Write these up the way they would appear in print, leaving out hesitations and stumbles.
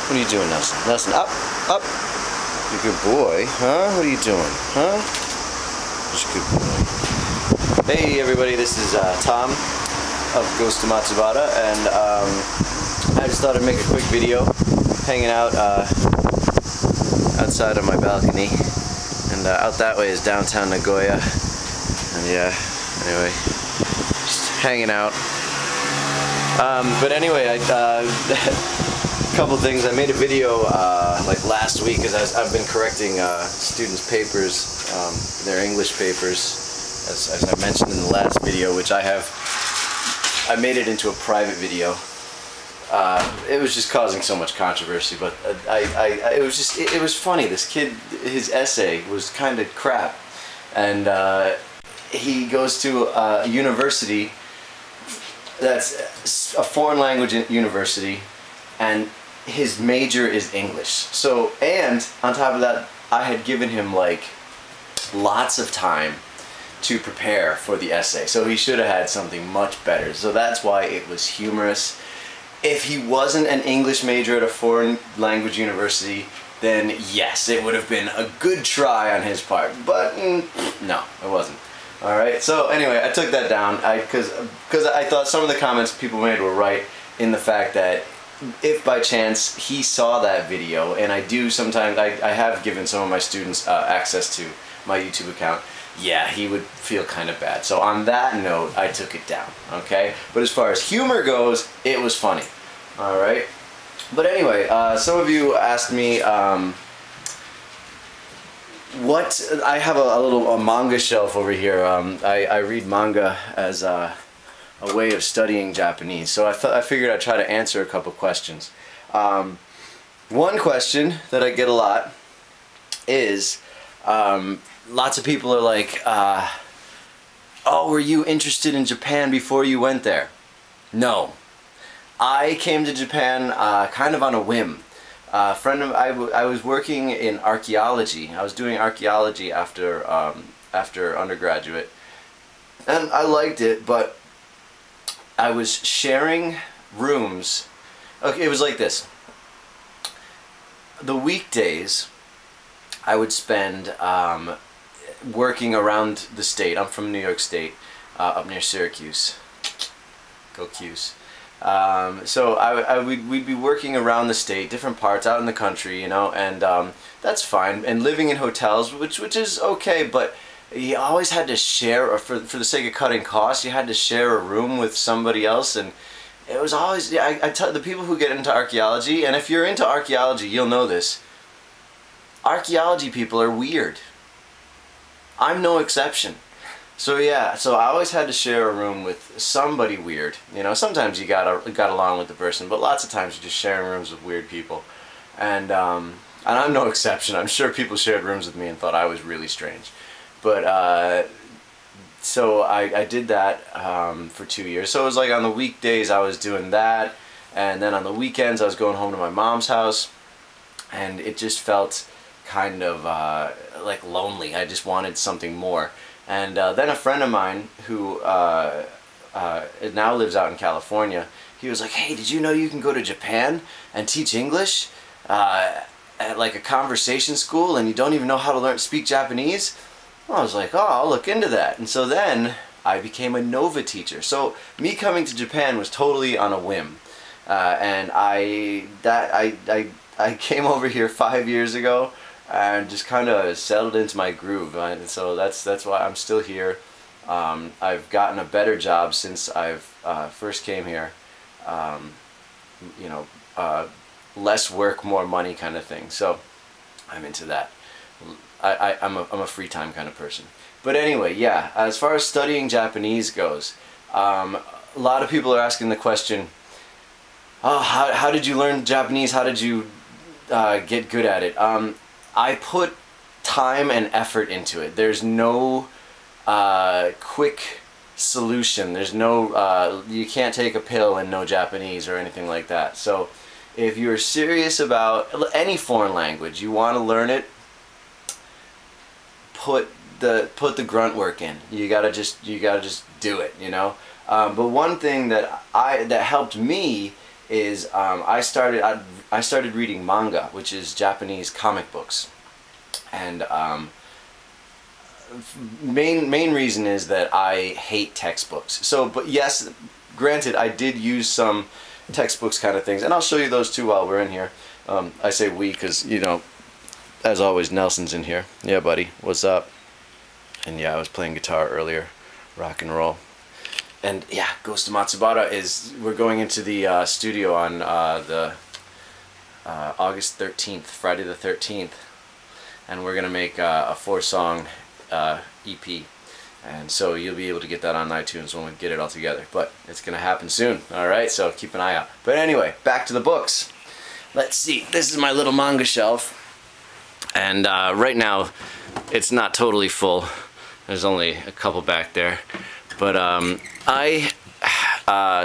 What are you doing, Nelson? Nelson, up, up. You're a good boy, huh? What are you doing, huh? Just a good boy. Hey everybody, this is Tom of Ghost of Matsubara, and I just thought I'd make a quick video hanging out outside on my balcony, and out that way is downtown Nagoya, and yeah, anyway, just hanging out. But anyway, a couple things. I made a video like last week, because I've been correcting students' papers, their English papers, as I mentioned in the last video, which I made it into a private video. It was just causing so much controversy, but it was funny. This kid, his essay was kind of crap, and he goes to a university that's a foreign language university, and his major is English. So, and on top of that, I had given him like lots of time to prepare for the essay, so he should have had something much better. So that's why it was humorous. If he wasn't an English major at a foreign language university, then yes, it would have been a good try on his part, but no, it wasn't. Alright, so anyway, I took that down because I thought some of the comments people made were right, in the fact that if by chance he saw that video, and I do sometimes, I have given some of my students access to my YouTube account, yeah, he would feel kind of bad. So on that note, I took it down, okay? But as far as humor goes, it was funny, alright? But anyway, some of you asked me, I have a little manga shelf over here. I read manga as a way of studying Japanese, so I figured I'd try to answer a couple questions. One question that I get a lot is, lots of people are like, oh, were you interested in Japan before you went there? No. I came to Japan kind of on a whim. I was working in archaeology. I was doing archaeology after undergraduate, and I liked it, but I was sharing rooms. Okay, it was like this. The weekdays I would spend working around the state. I'm from New York State, up near Syracuse. Go 'Cuse. So we'd be working around the state, different parts out in the country, you know, and that's fine. And living in hotels, which is okay, but you always had to share, or for the sake of cutting costs, you had to share a room with somebody else, and it was always, yeah, I tell the people who get into archaeology, and if you're into archaeology, you'll know this, archaeology people are weird. I'm no exception. So yeah, so I always had to share a room with somebody weird. You know, sometimes you got along with the person, but lots of times you're just sharing rooms with weird people. And I'm no exception. I'm sure people shared rooms with me and thought I was really strange. But so I did that for 2 years. So it was like on the weekdays I was doing that, and then on the weekends I was going home to my mom's house, and it just felt kind of like lonely. I just wanted something more. And then a friend of mine who now lives out in California, he was like, hey, did you know you can go to Japan and teach English at like a conversation school, and you don't even know how to speak Japanese? Well, I was like, oh, I'll look into that. And so then I became a Nova teacher. So me coming to Japan was totally on a whim. And I came over here 5 years ago, and just kind of settled into my groove, and so that's why I'm still here. I've gotten a better job since I've first came here. You know, less work, more money kind of thing. So I'm into that. I'm a free time kind of person. But anyway, yeah. As far as studying Japanese goes, a lot of people are asking the question, oh, how did you learn Japanese? How did you get good at it? I put time and effort into it. There's no quick solution. There's no, you can't take a pill and know Japanese or anything like that. So if you're serious about any foreign language, you want to learn it, put the grunt work in. You gotta just do it, you know. But one thing that helped me is I I started reading manga, which is Japanese comic books. And main reason is that I hate textbooks. So, but yes, granted, I did use some textbooks kind of things, and I'll show you those too while we're in here. I say we because, you know, as always, Nelson's in here. Yeah, buddy, what's up? And yeah, I was playing guitar earlier, rock and roll. And yeah, Ghost of Matsubara we're going into the studio on the August 13th, Friday the 13th, and we're gonna make a 4-song EP. And so you'll be able to get that on iTunes when we get it all together. But it's going to happen soon, alright? So keep an eye out. But anyway, back to the books. Let's see. This is my little manga shelf. And right now, it's not totally full. There's only a couple back there. But I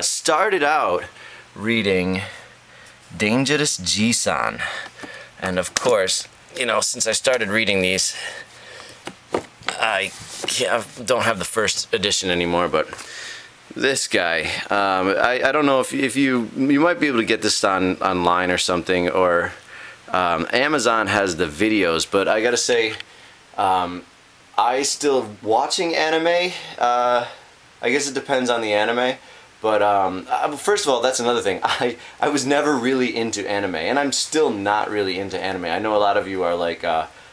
started out reading Dangerous G-san. And of course, you know, since I started reading these, I don't have the first edition anymore, but this guy, I don't know if you might be able to get this online or something, or Amazon has the videos, but I gotta say, I still watching anime. I guess it depends on the anime, but first of all, that's another thing. I was never really into anime, and I'm still not really into anime. I know a lot of you are like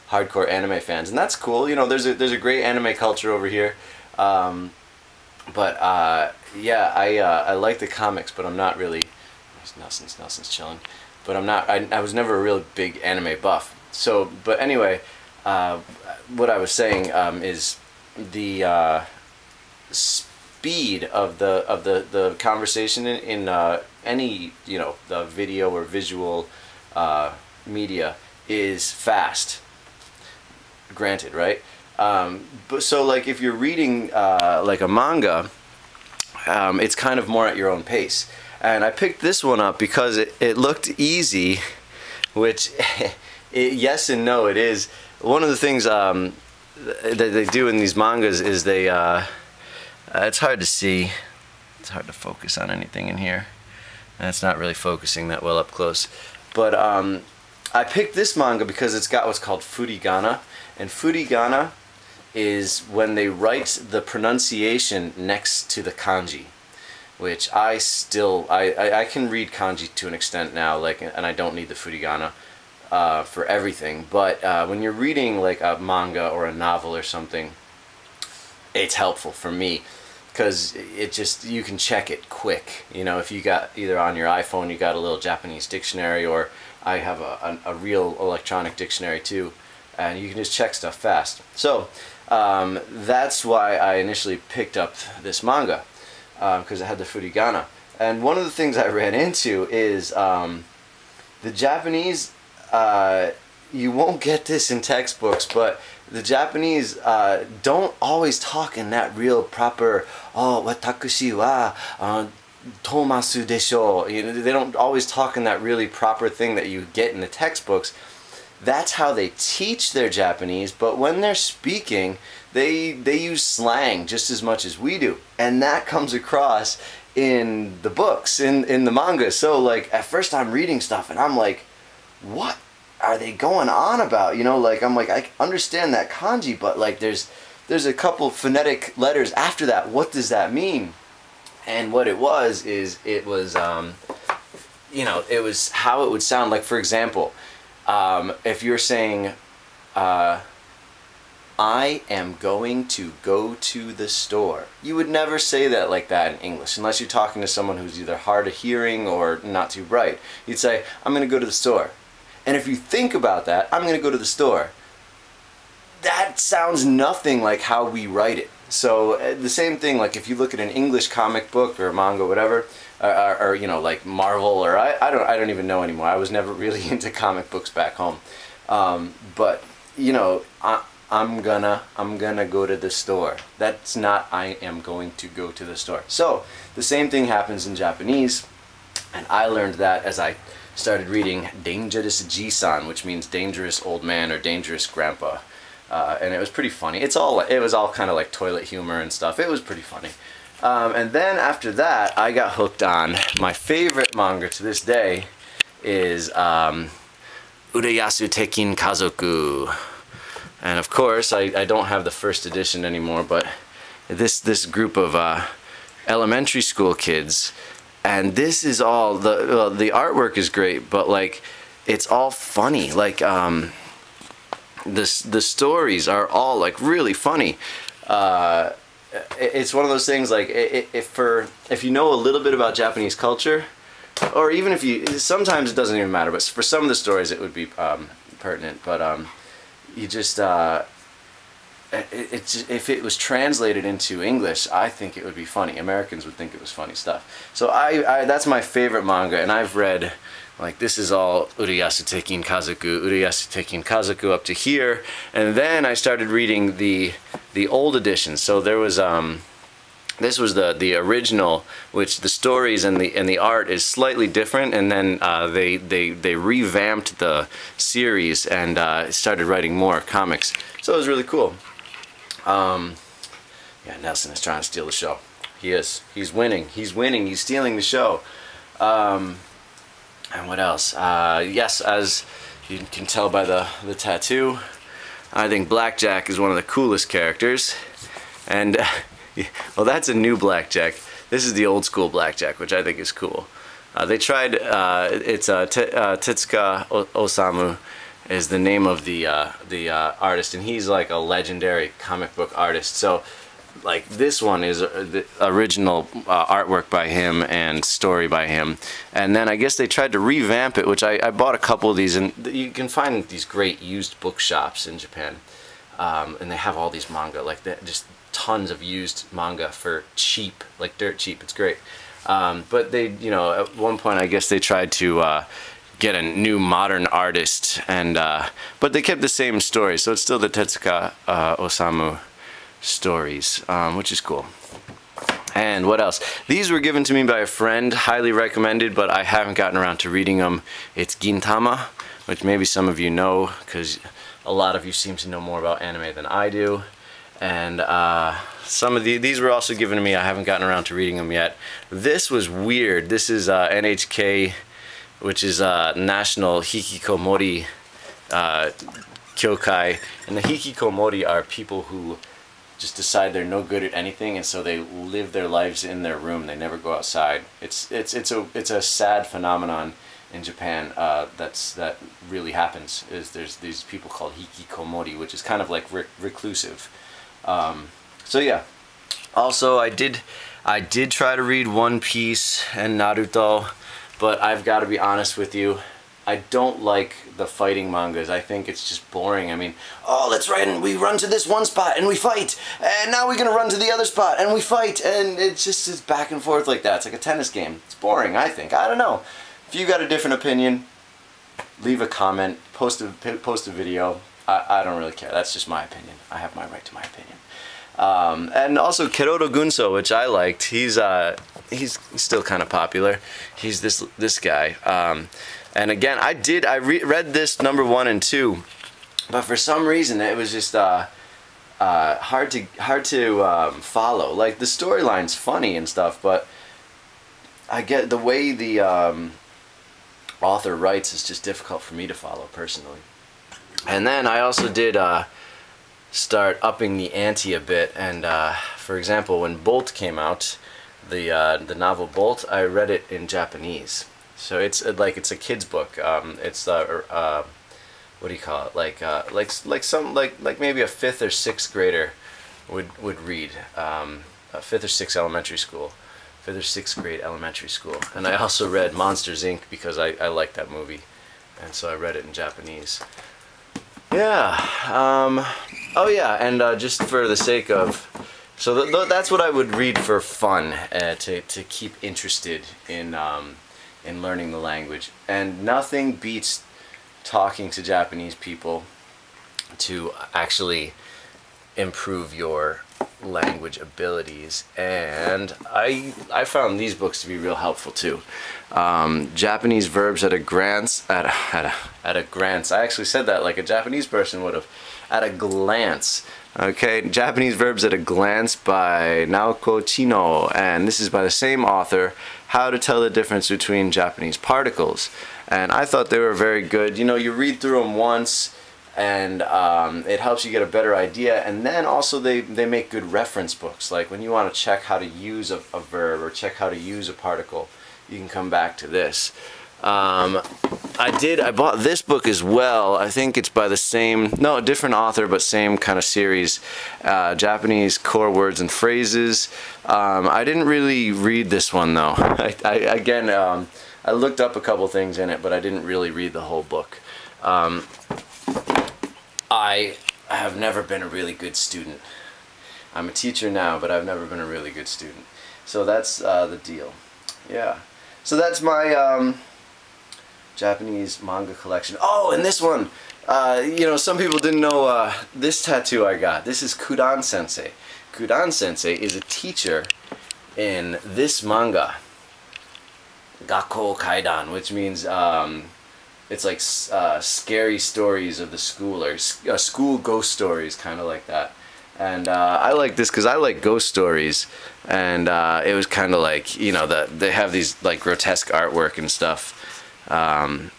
hardcore anime fans, and that's cool. You know, there's a great anime culture over here. Yeah, I like the comics, but I'm not really. Nelson's chilling, but I'm not. I was never a real big anime buff. So, but anyway, what I was saying is the speed of the conversation in any, you know, the video or visual media is fast. Granted, right? But so like if you're reading like a manga, it's kind of more at your own pace. And I picked this one up because it looked easy, which yes and no, it is. One of the things that they do in these mangas is they it's hard to see, it's hard to focus on anything in here, and it's not really focusing that well up close, but I picked this manga because it's got what's called furigana. And furigana is when they write the pronunciation next to the kanji, which I can read kanji to an extent now, like, and I don't need the furigana for everything. But when you're reading like a manga or a novel or something, it's helpful for me because it just, you can check it quick. You know, if you got either on your iPhone, you got a little Japanese dictionary, or I have a real electronic dictionary too, and you can just check stuff fast. So that's why I initially picked up this manga, because it had the furigana. And one of the things I ran into is the Japanese, you won't get this in textbooks, but the Japanese don't always talk in that real proper, oh, watakushi wa tomasu desho. You know, they don't always talk in that really proper thing that you get in the textbooks. That's how they teach their Japanese, but when they're speaking, they use slang just as much as we do. And that comes across in the books, in the manga. So like at first I'm reading stuff and I'm like, what are they going on about? You know, like I'm like, I understand that kanji, but like there's a couple phonetic letters after that. What does that mean? And what it was is it was you know, it was how it would sound. Like, for example, if you're saying I am going to go to the store, you would never say that like that in English unless you're talking to someone who's either hard of hearing or not too bright. You'd say, I'm going to go to the store. And if you think about that, I'm going to go to the store, that sounds nothing like how we write it. So the same thing, like if you look at an English comic book or manga, whatever, or you know, like Marvel, or I don't even know anymore. I was never really into comic books back home. But you know, I'm gonna go to the store. That's not I am going to go to the store. So the same thing happens in Japanese, and I learned that as I started reading Dangerous Ji-san, which means dangerous old man or dangerous grandpa. And it was pretty funny. It was all kind of like toilet humor and stuff. It was pretty funny. And then after that, I got hooked on my favorite manga to this day, is Urayasu Tekin Kazoku. And of course, I don't have the first edition anymore, but this group of elementary school kids, and this is all the artwork is great, but like it's all funny. Like the stories are all like really funny. It's one of those things like if you know a little bit about Japanese culture, or even if you, sometimes it doesn't even matter, but for some of the stories it would be pertinent. But you just if it was translated into English, I think it would be funny. Americans would think it was funny stuff. So that's my favorite manga, and I've read, like, this is all Urayasu Tekin Kazoku up to here, and then I started reading the old editions. So there was this was the original, which the stories and the art is slightly different, and then they revamped the series and started writing more comics. So it was really cool. Yeah, Nelson is trying to steal the show. He is. He's winning. He's winning. He's stealing the show. And what else? Yes, as you can tell by the tattoo, I think Blackjack is one of the coolest characters. And well, that's a new Blackjack. This is the old school Blackjack, which I think is cool. They tried. It's Tetsuka Osamu is the name of the artist, and he's like a legendary comic book artist. So like this one is the original artwork by him and story by him, and then I guess they tried to revamp it, which I bought a couple of these, and you can find these great used bookshops in Japan, and they have all these manga, like just tons of used manga for cheap, like dirt cheap. It's great. But they, you know, at one point I guess they tried to get a new modern artist, and but they kept the same story, so it's still the Tetsuka Osamu stories, which is cool. And what else? These were given to me by a friend, highly recommended, but I haven't gotten around to reading them. It's Gintama, which maybe some of you know, because a lot of you seem to know more about anime than I do. And some of these were also given to me. I haven't gotten around to reading them yet. This was weird. This is NHK, which is National Hikikomori Kyokai, and the Hikikomori are people who just decide they're no good at anything, and so they live their lives in their room. They never go outside. It's a sad phenomenon in Japan that really happens. Is there's these people called hikikomori, which is kind of like reclusive. So yeah. Also, I did try to read One Piece and Naruto, but I've got to be honest with you, I don't like the fighting mangas. I think it's just boring. I mean, oh, let's run to this one spot and we fight, and now we're gonna run to the other spot and we fight, and it's back and forth like that. It's like a tennis game. It's boring, I think. I don't know. If you got a different opinion, leave a comment, post a video. I don't really care. That's just my opinion. I have my right to my opinion. And also Keroto Gunso, which I liked. He's still kind of popular. He's this guy. And again, I read this #1 and 2, but for some reason it was just hard to follow. Like, the storyline's funny and stuff, but I get the way the author writes is just difficult for me to follow personally. And then I also did start upping the ante a bit, and for example, when Bolt came out, the novel Bolt, I read it in Japanese. So it's like it's a kid's book. It's what do you call it? Like maybe a 5th or 6th grader would read. A 5th or 6th elementary school, 5th or 6th grade elementary school. And I also read Monsters Inc. because I like that movie, and so I read it in Japanese. Yeah. Oh yeah, and just for the sake of, so that's what I would read for fun, to keep interested in learning the language. And nothing beats talking to Japanese people to actually improve your language abilities. And I found these books to be real helpful too. Japanese verbs at a glance. At a glance. I actually said that like a Japanese person would have. At a glance. Okay, Japanese verbs at a glance by Naoko Chino, and this is by the same author. How to tell the difference between Japanese particles. and I thought they were very good. You know, you read through them once, and it helps you get a better idea, and then also they make good reference books. Like when you want to check how to use a verb or check how to use a particle, you can come back to this. I bought this book as well. I think it's by the same, no, a different author, but same kind of series, Japanese Core Words and Phrases. I didn't really read this one though. Again, I looked up a couple things in it, but I didn't really read the whole book. I have never been a really good student. I'm a teacher now, but I've never been a really good student. So that's the deal. Yeah. So that's my Japanese manga collection. Oh, and this one, you know, some people didn't know this tattoo I got. This is Kudan Sensei. Kudan Sensei is a teacher in this manga, Gakkou Kaidan, which means it's like scary stories of the school, or school ghost stories, kind of like that. And I like this because I like ghost stories, and it was kind of like, you know, they have these like grotesque artwork and stuff. And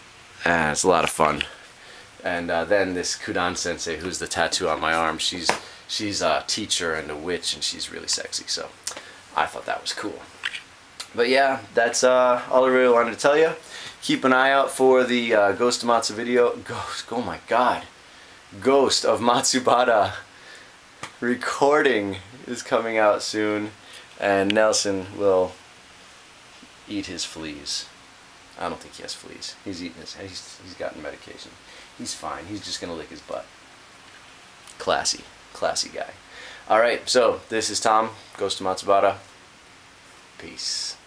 it's a lot of fun. And then this Kudan Sensei, who's the tattoo on my arm, she's a teacher and a witch, and she's really sexy, so I thought that was cool. But yeah, that's all I really wanted to tell you. Keep an eye out for the Ghost of Matsu video. Oh my god. Ghost of Matsubara recording is coming out soon, and Nelson will eat his fleas. I don't think he has fleas. He's eating he's gotten medication. He's fine. He's just gonna lick his butt. Classy guy. Alright, so this is Tom, Ghost of Matsubara. Peace.